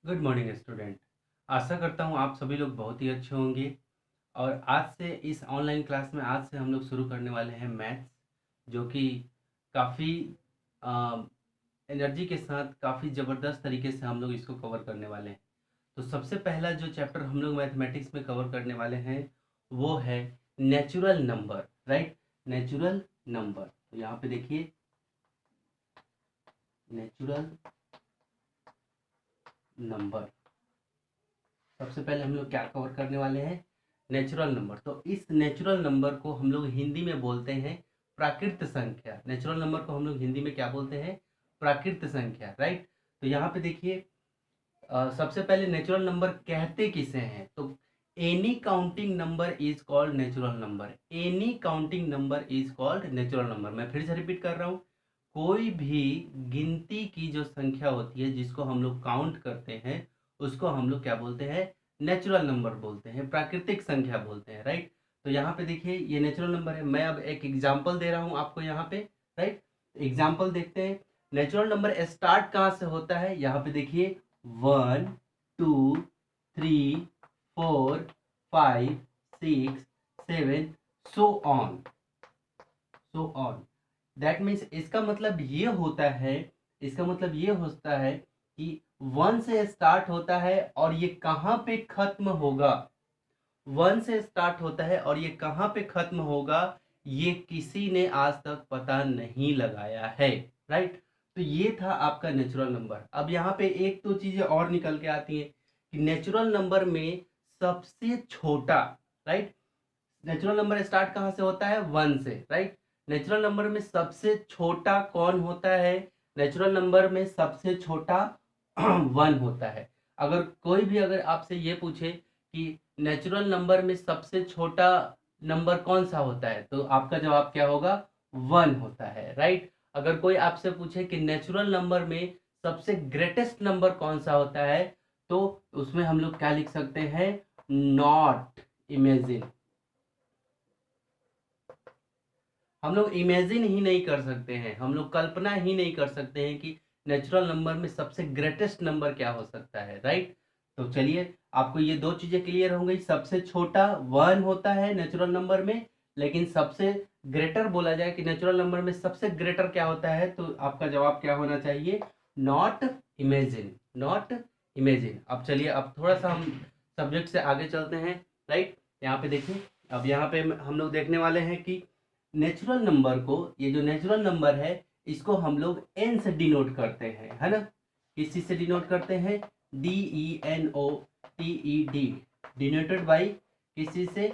Good morning student. आशा करता हूँ आप सभी लोग बहुत ही अच्छे होंगे। और आज से इस ऑनलाइन क्लास में आज से हम लोग शुरू करने वाले हैं मैथ्स, जो कि काफ़ी एनर्जी के साथ काफ़ी ज़बरदस्त तरीके से हम लोग इसको कवर करने वाले हैं। तो सबसे पहला जो चैप्टर हम लोग मैथमेटिक्स में कवर करने वाले हैं वो है natural number, right. Natural number, तो यहाँ पे देखिए नेचुरल नंबर। सबसे पहले हम लोग क्या कवर करने वाले हैं, नेचुरल नंबर। तो इस नेचुरल नंबर को हम लोग हिंदी में बोलते हैं प्राकृत संख्या। नेचुरल नंबर को हम लोग हिंदी में क्या बोलते हैं, प्राकृत संख्या, राइट। तो यहाँ पे देखिए सबसे पहले नेचुरल नंबर कहते किसे हैं, तो any counting number is called natural number. Any counting number is called natural number. मैं फिर से रिपीट कर रहा हूँ, कोई भी गिनती की जो संख्या होती है जिसको हम लोग काउंट करते हैं उसको हम लोग क्या बोलते हैं, नेचुरल नंबर बोलते हैं, प्राकृतिक संख्या बोलते हैं, राइट। तो यहाँ पे देखिए ये नेचुरल नंबर है। मैं अब एक एग्जाम्पल दे रहा हूँ आपको यहाँ पे, राइट। एग्जाम्पल देखते हैं। नेचुरल नंबर स्टार्ट कहाँ से होता है, यहाँ पे देखिए 1 2 3 4 5 6 7 सो ऑन। दैट मीन्स इसका मतलब ये होता है, इसका मतलब ये होता है कि 1 से स्टार्ट होता है और ये कहाँ पे खत्म होगा। 1 से स्टार्ट होता है और ये कहाँ पे खत्म होगा ये किसी ने आज तक पता नहीं लगाया है, राइट। तो ये था आपका नेचुरल नंबर। अब यहाँ पे एक तो चीजें और निकल के आती हैं कि नेचुरल नंबर में सबसे छोटा, राइट। नेचुरल नंबर स्टार्ट कहाँ से होता है, 1 से, राइट। नेचुरल नंबर में सबसे छोटा कौन होता है, नेचुरल नंबर में सबसे छोटा 1 होता है। अगर कोई भी अगर आपसे ये पूछे कि नेचुरल नंबर में सबसे छोटा नंबर कौन सा होता है, तो आपका जवाब क्या होगा, 1 होता है, राइट। अगर कोई आपसे पूछे कि नेचुरल नंबर में सबसे ग्रेटेस्ट नंबर कौन सा होता है, तो उसमें हम लोग क्या लिख सकते हैं, नॉट इमेजिन। हम लोग इमेजिन ही नहीं कर सकते हैं, हम लोग कल्पना ही नहीं कर सकते हैं कि नेचुरल नंबर में सबसे ग्रेटेस्ट नंबर क्या हो सकता है, राइट। तो चलिए आपको ये दो चीजें क्लियर हो गई। सबसे छोटा 1 होता है नेचुरल नंबर में, लेकिन सबसे ग्रेटर बोला जाए कि नेचुरल नंबर में सबसे ग्रेटर क्या होता है, तो आपका जवाब क्या होना चाहिए, नॉट इमेजिन, नॉट इमेजिन। अब चलिए अब थोड़ा सा हम सब्जेक्ट से आगे चलते हैं, राइट। यहाँ पे देखिए, अब यहाँ पे हम लोग देखने वाले हैं कि नेचुरल नंबर को, ये जो नेचुरल नंबर है इसको हम लोग एन से डिनोट करते हैं, है ना। किस चीज से डिनोट करते हैं, DENOTED, डिनोटेड बाई किस चीज से,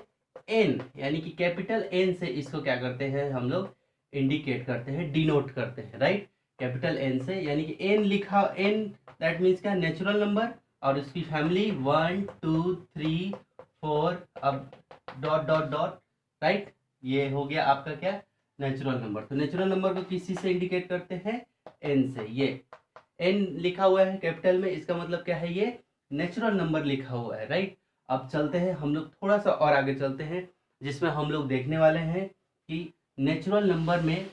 एन, यानी कि कैपिटल एन से इसको क्या करते हैं हम लोग, इंडिकेट करते हैं, डिनोट करते हैं, राइट। कैपिटल एन से, यानी कि एन लिखा, एन दैट मीन्स क्या, नेचुरल नंबर, और उसकी फैमिली 1 2 3 4, अब डॉट डॉट डॉट, राइट। ये हो गया आपका क्या, नेचुरल नंबर। तो नेचुरल नंबर को किस चीज से इंडिकेट करते हैं, एन से। ये एन लिखा हुआ है कैपिटल में, इसका मतलब क्या है, ये नेचुरल नंबर लिखा हुआ है, राइट। अब चलते हैं हम लोग थोड़ा सा और आगे चलते हैं, जिसमें हम लोग देखने वाले हैं कि नेचुरल नंबर में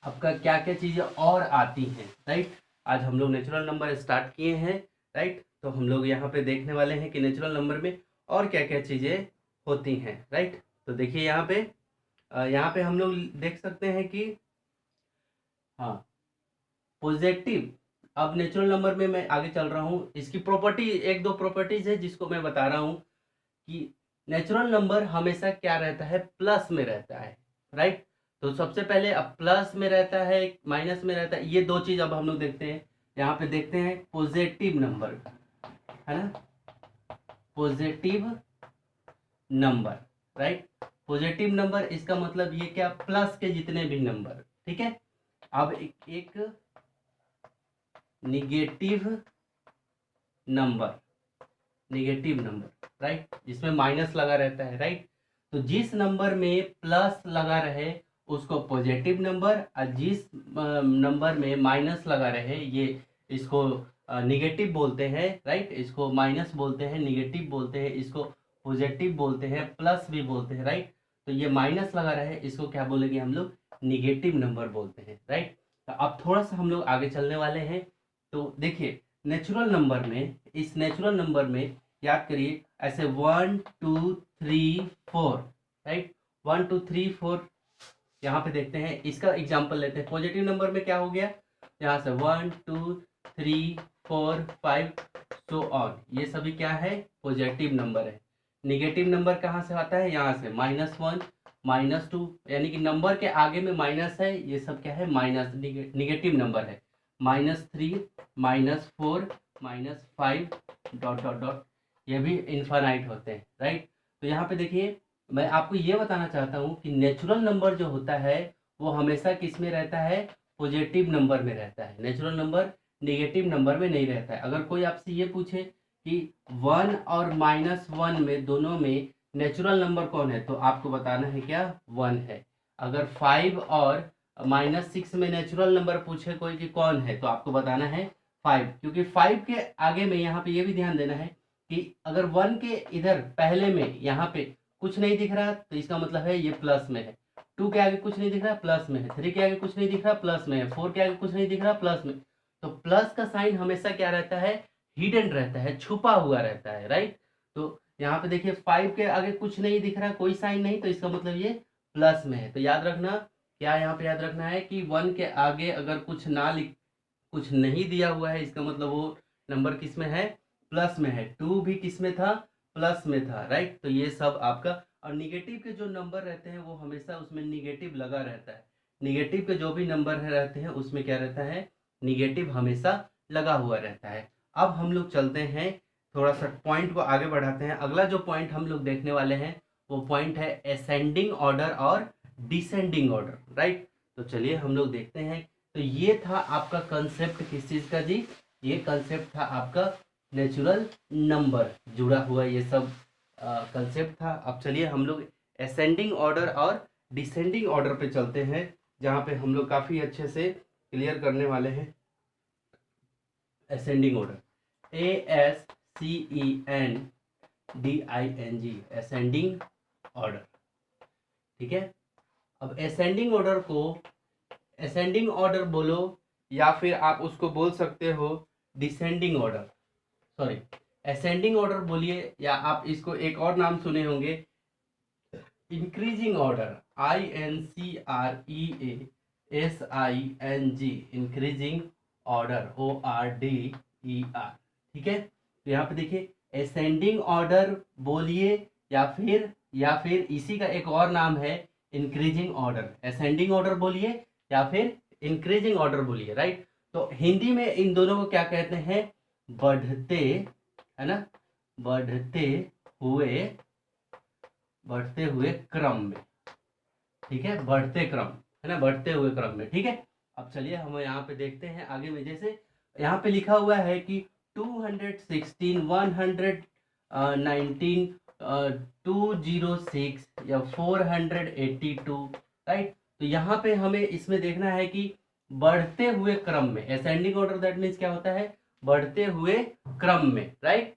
आपका क्या क्या चीजें और आती हैं, राइट। आज हम लोग नेचुरल नंबर स्टार्ट किए हैं, राइट। तो हम लोग यहाँ पे देखने वाले हैं कि नेचुरल नंबर में और क्या क्या चीजें होती हैं, राइट। तो देखिए यहाँ पे हम लोग देख सकते हैं कि हाँ, पॉजिटिव। अब नेचुरल नंबर में मैं आगे चल रहा हूँ, इसकी प्रॉपर्टी, एक दो प्रॉपर्टीज है जिसको मैं बता रहा हूँ कि नेचुरल नंबर हमेशा क्या रहता है, प्लस में रहता है, राइट। तो सबसे पहले अब प्लस में रहता है, माइनस में रहता है, ये दो चीज अब हम लोग देखते हैं। यहाँ पे देखते हैं पॉजिटिव नंबर, है ना, positive number, right. Positive number इसका मतलब ये क्या, प्लस के जितने भी नंबर, ठीक है। अब एक negative number, negative number, right, जिसमें माइनस लगा रहता है, राइट। तो जिस नंबर में प्लस लगा रहे उसको पॉजिटिव नंबर, और जिस नंबर में माइनस लगा रहे ये, इसको निगेटिव बोलते हैं, राइट। इसको माइनस बोलते हैं, निगेटिव बोलते हैं, इसको पॉजिटिव बोलते हैं, प्लस भी बोलते हैं, राइट। तो ये माइनस लगा रहे इसको क्या बोलेंगे हम लोग, निगेटिव नंबर बोलते हैं, राइट। तो अब थोड़ा सा हम लोग आगे चलने वाले हैं। तो देखिए नेचुरल नंबर में, इस नेचुरल नंबर में याद करिए ऐसे 1 2 3 4, राइट, 1 2 3 4 यहाँ पे देखते हैं। इसका एग्जांपल लेते हैं। पॉजिटिव नंबर में क्या हो गया, यहाँ से 1 2 3 4 5 सो ऑन, ये सभी क्या है, पॉजिटिव नंबर है। निगेटिव नंबर कहाँ से आता है, यहाँ से -1 -2, यानी कि नंबर के आगे में माइनस है, ये सब क्या है, माइनस निगेटिव नंबर है। -3 -4 -5 डॉट डॉट डॉट, ये भी इनफाइनाइट होते हैं, राइट। तो यहाँ पे देखिए मैं आपको ये बताना चाहता हूँ कि नेचुरल नंबर जो होता है वो हमेशा किस में रहता है, पॉजिटिव नंबर में रहता है। नेचुरल नंबर नेगेटिव नंबर में नहीं रहता है। अगर कोई आपसे ये पूछे कि 1 और -1 में दोनों में नेचुरल नंबर कौन है, तो आपको बताना है क्या, 1 है। अगर 5 और -6 में नेचुरल नंबर पूछे कोई कि कौन है, तो आपको बताना है 5, क्योंकि 5 के आगे में यहाँ पे ये भी ध्यान देना है कि अगर 1 के इधर पहले में यहाँ पे कुछ नहीं दिख रहा तो इसका मतलब है ये प्लस में है। 2 के आगे कुछ नहीं दिख रहा, प्लस में है। 3 के आगे कुछ नहीं दिख रहा, प्लस में है। 4 के आगे कुछ नहीं दिख रहा, प्लस में। तो प्लस का साइन हमेशा क्या रहता है, हिडन रहता है, छुपा हुआ रहता है, राइट। तो यहाँ पे देखिए 5 के आगे कुछ नहीं दिख रहा, कोई साइन नहीं, तो इसका मतलब ये प्लस में है। तो याद रखना, क्या यहाँ पे याद रखना है कि 1 के आगे अगर कुछ नहीं दिया हुआ है, इसका मतलब वो नंबर किस में है, प्लस में है। 2 भी किस में था, प्लस में था, राइट। तो ये सब आपका, और निगेटिव के जो नंबर रहते हैं वो हमेशा उसमें निगेटिव लगा रहता है। निगेटिव के जो भी नंबर रहते हैं उसमें क्या रहता है, निगेटिव हमेशा लगा हुआ रहता है। अब हम लोग चलते हैं, थोड़ा सा पॉइंट को आगे बढ़ाते हैं। अगला जो पॉइंट हम लोग देखने वाले हैं वो पॉइंट है असेंडिंग ऑर्डर और डिसेंडिंग ऑर्डर, राइट। तो चलिए हम लोग देखते हैं। तो ये था आपका कंसेप्ट किस चीज़ का जी, ये कंसेप्ट था आपका नेचुरल नंबर जुड़ा हुआ, ये सब कंसेप्ट था। अब चलिए हम लोग असेंडिंग ऑर्डर और डिसेंडिंग ऑर्डर पे चलते हैं, जहाँ पे हम लोग काफ़ी अच्छे से क्लियर करने वाले हैं। Ascending order, ASCENDING, ascending order, ठीक है। अब असेंडिंग ऑर्डर को असेंडिंग ऑर्डर बोलो या फिर आप उसको बोल सकते हो descending order, sorry ascending order बोलिए, या आप इसको एक और नाम सुने होंगे increasing order, INCREASING, increasing order, ORDER, ठीक है। तो यहाँ पे देखिए असेंडिंग ऑर्डर बोलिए या फिर इसी का एक और नाम है इंक्रीजिंग ऑर्डर। असेंडिंग ऑर्डर बोलिए या फिर इंक्रीजिंग ऑर्डर बोलिए, राइट। तो हिंदी में इन दोनों को क्या कहते हैं, बढ़ते, है ना, बढ़ते हुए क्रम में, ठीक है, बढ़ते क्रम, है ना, बढ़ते हुए क्रम में, ठीक है। अब चलिए हम यहाँ पे देखते हैं आगे में। जैसे यहाँ पे लिखा हुआ है कि 216 119 206 या 482, राइट। तो यहाँ पे हमें इसमें देखना है कि बढ़ते हुए क्रम में, असेंडिंग ऑर्डर दैट मीन्स क्या होता है, बढ़ते हुए क्रम में, राइट।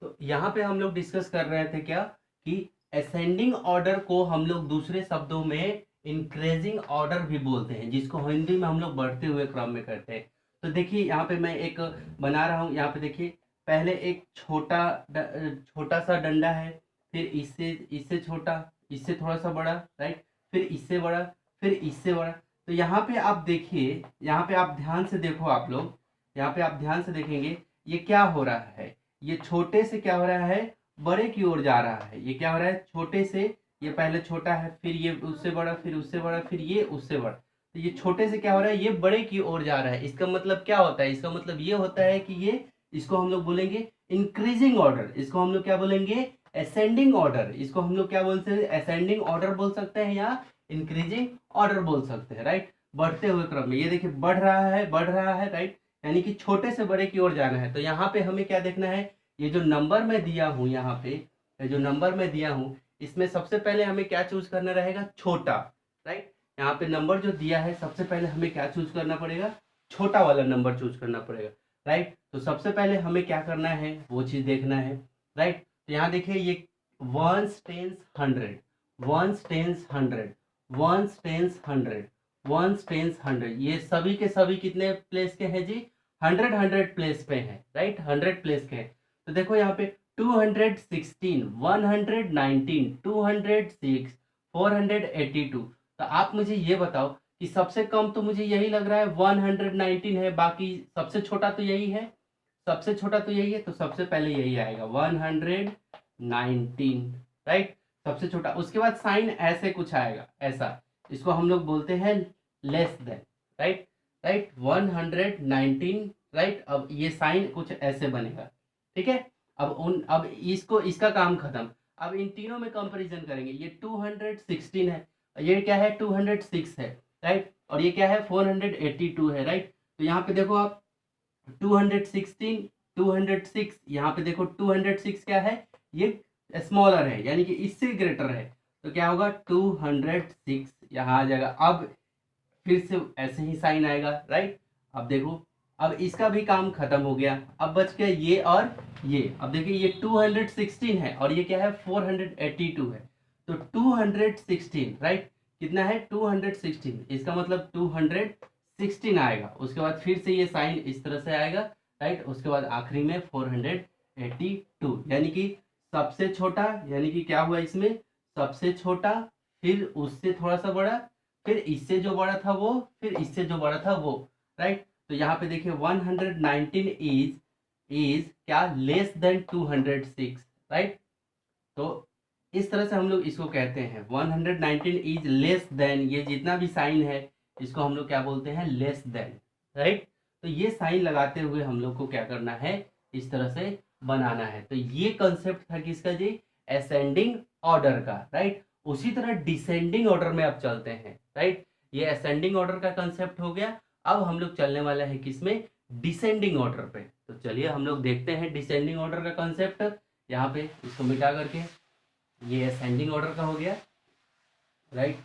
तो यहाँ पे हम लोग डिस्कस कर रहे थे क्या, कि असेंडिंग ऑर्डर को हम लोग दूसरे शब्दों में इंक्रीजिंग ऑर्डर भी बोलते हैं, जिसको हिंदी में हम लोग बढ़ते हुए क्रम में करते हैं। तो देखिए यहाँ पे मैं एक बना रहा हूँ, यहाँ पे देखिए पहले एक छोटा सा डंडा है, फिर इससे छोटा, इससे थोड़ा सा बड़ा, राइट, फिर इससे बड़ा, फिर इससे बड़ा। तो यहाँ पे आप देखिए, यहाँ पे आप ध्यान से देखो, आप लोग यहाँ पे आप ध्यान से देखेंगे ये क्या हो रहा है, ये छोटे से क्या हो रहा है, बड़े की ओर जा रहा है। ये क्या हो रहा है, छोटे से, ये पहले छोटा है, फिर ये उससे बड़ा, फिर उससे बड़ा, फिर ये उससे बड़ा। तो ये छोटे से क्या हो रहा है, ये बड़े की ओर जा रहा है। इसका मतलब क्या होता है, इसका मतलब ये होता है कि ये, इसको हम लोग बोलेंगे इंक्रीजिंग ऑर्डर, इसको हम लोग क्या बोलेंगे, असेंडिंग ऑर्डर। इसको हम लोग क्या बोलते हैं, असेंडिंग ऑर्डर बोल सकते हैं या इंक्रीजिंग ऑर्डर बोल सकते हैं, राइट। बढ़ते हुए क्रम में, ये देखिए बढ़ रहा है, राइट, यानी कि छोटे से बड़े की ओर जाना है। तो यहाँ पे हमें क्या देखना है, ये जो नंबर मैं दिया हूँ, यहाँ पे जो नंबर मैं दिया हूँ, इसमें सबसे पहले हमें क्या चूज करना रहेगा, छोटा, राइट। यहाँ पे नंबर जो दिया है सबसे पहले हमें क्या चूज करना पड़ेगा, छोटा वाला नंबर चूज करना पड़ेगा, राइट। तो सबसे पहले हमें क्या करना है, वो चीज देखना है, राइट। तो यहाँ देखिए ये 1s 10s 100, 1s 10s 100, ones tens hundred, ones tens hundred, ये सभी के सभी कितने प्लेस के हैं जी? 100 प्लेस पे हैं, राइट, 100 प्लेस के हैं। तो देखो यहाँ पे 216, 119, 206, 482। तो आप मुझे ये बताओ कि सबसे कम तो मुझे यही लग रहा है 119 है, बाकी सबसे छोटा तो यही है, सबसे छोटा तो यही है, तो सबसे पहले यही आएगा 119, राइट, सबसे छोटा। उसके बाद साइन ऐसे कुछ आएगा, ऐसा, इसको हम लोग बोलते हैं less than, right, right, 119, right. अब ये साइन कुछ ऐसे बनेगा, ठीक है। अब इसको, इसका काम खत्म। अब इन तीनों में कंपैरिजन करेंगे। ये 216 है, ये क्या है? 206 है, राइट, और ये क्या है? 482 है, राइट। तो यहाँ पे देखो आप 216, 206, यहाँ पे देखो 206 क्या है? ये स्मॉलर है, यानी कि इससे ग्रेटर है, तो क्या होगा? 206 यहाँ आ जाएगा। अब फिर से ऐसे ही साइन आएगा, राइट। अब देखो, अब इसका भी काम खत्म हो गया, अब बच गया ये और ये। अब देखिए ये 216 है और ये क्या है? 482 है, तो 216, राइट, कितना है? 216, इसका मतलब 216 आएगा। उसके बाद फिर से ये साइन इस तरह से आएगा, राइट, उसके बाद आखिरी में 482, यानी कि सबसे छोटा, यानी कि क्या हुआ इसमें? सबसे छोटा, फिर उससे थोड़ा सा बड़ा, फिर इससे जो बड़ा था वो, फिर इससे जो बड़ा था वो, राइट। तो यहाँ पे देखिए 119 इज क्या? Less than 206, right. तो इस तरह से हम लोग इसको कहते हैं 119 इज लेस देन, ये जितना भी साइन है इसको हम लोग क्या बोलते हैं? Less than, right. तो ये साइन लगाते हुए हम लोग को क्या करना है? इस तरह से बनाना है। तो ये कंसेप्ट था किसका जी? असेंडिंग ऑर्डर का, राइट। उसी तरह डिसेंडिंग ऑर्डर में अब चलते हैं, राइट। ये असेंडिंग ऑर्डर का कंसेप्ट हो गया। अब हम लोग चलने वाला है किसमें? डिसेंडिंग ऑर्डर पे। तो चलिए हम लोग देखते हैं डिसेंडिंग ऑर्डर का कंसेप्ट। यहाँ पे इसको मिटा करके ये असेंडिंग ऑर्डर का हो गया, राइट।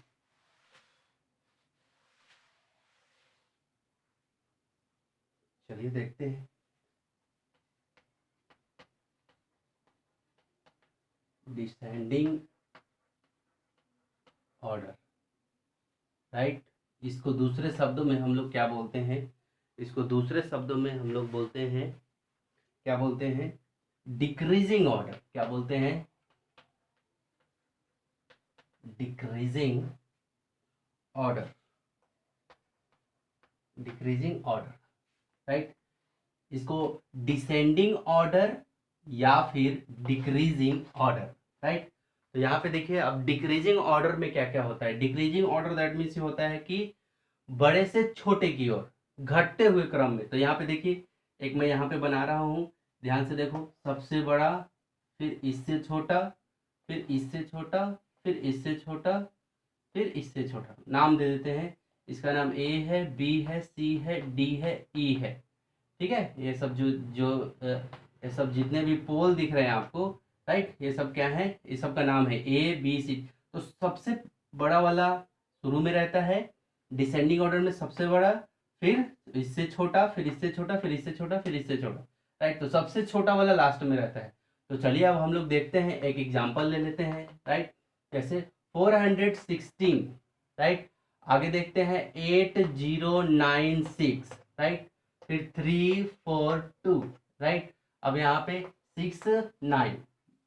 चलिए देखते हैं। Descending order, right. इसको दूसरे शब्दों में हम लोग क्या बोलते हैं? इसको दूसरे शब्दों में हम लोग बोलते हैं, क्या बोलते हैं? Decreasing order. क्या बोलते हैं? Decreasing order, decreasing order, right. इसको डिसेंडिंग ऑर्डर या फिर डिक्रीजिंग ऑर्डर, राइट। तो यहाँ पे देखिए, अब डिक्रीजिंग ऑर्डर में क्या क्या होता है? डिक्रीजिंग ऑर्डर दैट मीन्स ये होता है कि बड़े से छोटे की ओर घटते हुए क्रम में। तो यहाँ पे देखिए, एक मैं यहाँ पे बना रहा हूँ, ध्यान से देखो, सबसे बड़ा, फिर इससे छोटा, फिर इससे छोटा, फिर इससे छोटा, फिर इससे छोटा। नाम दे देते हैं, इसका नाम ए है, बी है, सी है, डी है, ई है, ठीक है। ये सब जो जो ये सब जितने भी पोल दिख रहे हैं आपको, राइट, ये सब क्या है? ये सब का नाम है ए बी सी। तो सबसे बड़ा वाला शुरू में रहता है, डिसेंडिंग ऑर्डर में सबसे बड़ा, फिर इससे छोटा, फिर इससे छोटा, फिर इससे छोटा, फिर इससे छोटा, राइट। तो सबसे छोटा वाला लास्ट में रहता है। तो चलिए अब हम लोग देखते हैं, एक एग्जाम्पल ले लेते हैं, राइट। जैसे 416, राइट। आगे देखते हैं 8096, राइट, फिर 342, राइट। अब यहाँ पे 69,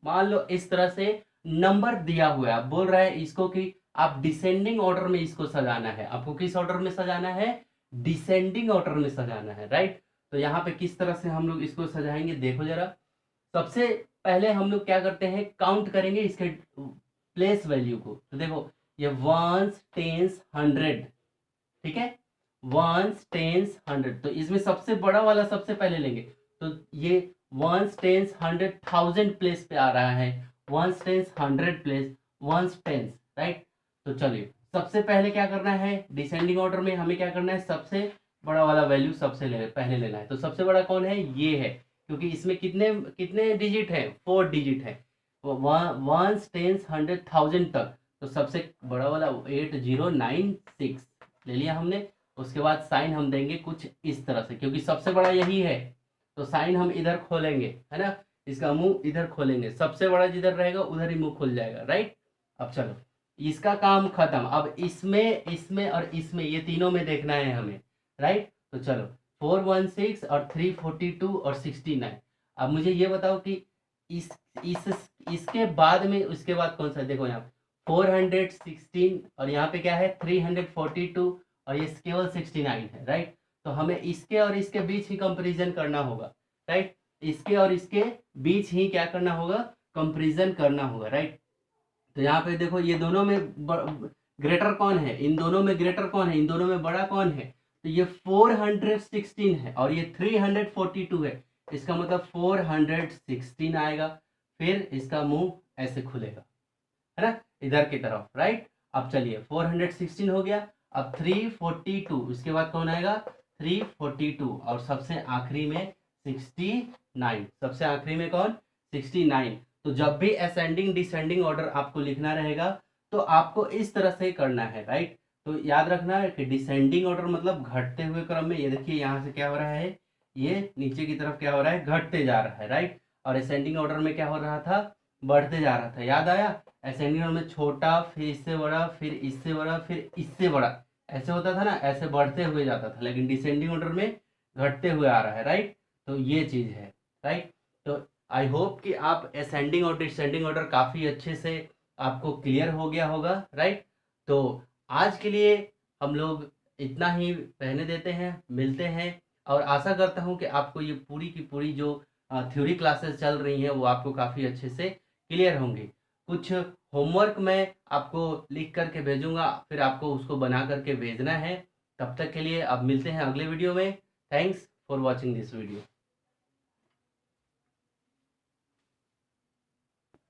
मान लो इस तरह से नंबर दिया हुआ है। आप बोल रहे हैं इसको कि आप डिसेंडिंग ऑर्डर में इसको सजाना है। आपको किस ऑर्डर में सजाना है? डिसेंडिंग ऑर्डर में सजाना है, राइट। तो यहाँ पे किस तरह से हम लोग इसको सजाएंगे, देखो जरा। सबसे पहले हम लोग क्या करते हैं? काउंट करेंगे इसके प्लेस वैल्यू को। तो देखो, ये वंस टेंस हंड्रेड, ठीक है, वंस टेंस हंड्रेड। तो इसमें सबसे बड़ा वाला सबसे पहले लेंगे। तो ये ones tens hundred, thousand place पे आ रहा है, ones tens hundred place, ones tens, right. तो चलिए सबसे पहले क्या करना है? डिसेंडिंग ऑर्डर में हमें क्या करना है? सबसे बड़ा वाला वैल्यू सबसे पहले लेना है। तो सबसे बड़ा कौन है? ये है, क्योंकि इसमें कितने कितने डिजिट है? 4 डिजिट है, वंस टेंस हंड्रेड थाउजेंड तक। तो सबसे बड़ा वाला 8096 ले लिया हमने। उसके बाद साइन हम देंगे कुछ इस तरह से, क्योंकि सबसे बड़ा यही है, तो साइन हम इधर खोलेंगे, है ना, इसका मुंह इधर खोलेंगे, सबसे बड़ा जिधर रहेगा उधर ही मुंह खुल जाएगा, राइट। अब चलो इसका काम खत्म। अब इसमें इसमें और इसमें ये तीनों में देखना है हमें, राइट। तो चलो 416 और 342 और 69। अब मुझे ये बताओ कि इस इस इसके बाद में उसके बाद कौन सा, देखो यहाँ 416 और यहाँ पे क्या है 342 और ये केवल 69 है, राइट। तो हमें इसके और इसके बीच ही कंपैरिजन करना होगा, राइट। इसके और इसके बीच ही क्या करना होगा, कंपैरिजन करना होगा, राइट। तो यहाँ पे देखो ये दोनों में ग्रेटर कौन है, इन दोनों में ग्रेटर कौन है, इन दोनों में बड़ा कौन है। तो ये 416 है और ये 342 है, इसका मतलब 416 आएगा। फिर इसका मुंह ऐसे खुलेगा, है ना, इधर की तरफ, राइट। अब चलिए 416 हो गया। अब 342, उसके बाद कौन आएगा 342 और सबसे आखिरी में 69। सबसे आखिरी में कौन 69। तो जब भी असेंडिंग डिसेंडिंग ऑर्डर आपको लिखना रहेगा तो आपको इस तरह से करना है, राइट। तो याद रखना है कि डिसेंडिंग ऑर्डर मतलब घटते हुए क्रम में। ये देखिए यहाँ से क्या हो रहा है, ये नीचे की तरफ क्या हो रहा है, घटते जा रहा है, राइट। और असेंडिंग ऑर्डर में क्या हो रहा था, बढ़ते जा रहा था, याद आया। असेंडिंग ऑर्डर में छोटा, फिर इससे बड़ा, फिर इससे बड़ा, फिर इससे बड़ा, ऐसे होता था ना, ऐसे बढ़ते हुए जाता था। लेकिन डिसेंडिंग ऑर्डर में घटते हुए आ रहा है, राइट। तो ये चीज है, राइट। तो आई होप कि आप असेंडिंग और डिसेंडिंग ऑर्डर काफ़ी अच्छे से आपको क्लियर हो गया होगा, राइट। तो आज के लिए हम लोग इतना ही रहने देते हैं, मिलते हैं। और आशा करता हूँ कि आपको ये पूरी की पूरी जो थ्योरी क्लासेस चल रही हैं वो आपको काफ़ी अच्छे से क्लियर होंगे। कुछ होमवर्क मैं आपको लिख करके भेजूंगा, फिर आपको उसको बना करके भेजना है। तब तक के लिए अब मिलते हैं अगले वीडियो में। Thanks for watching this video.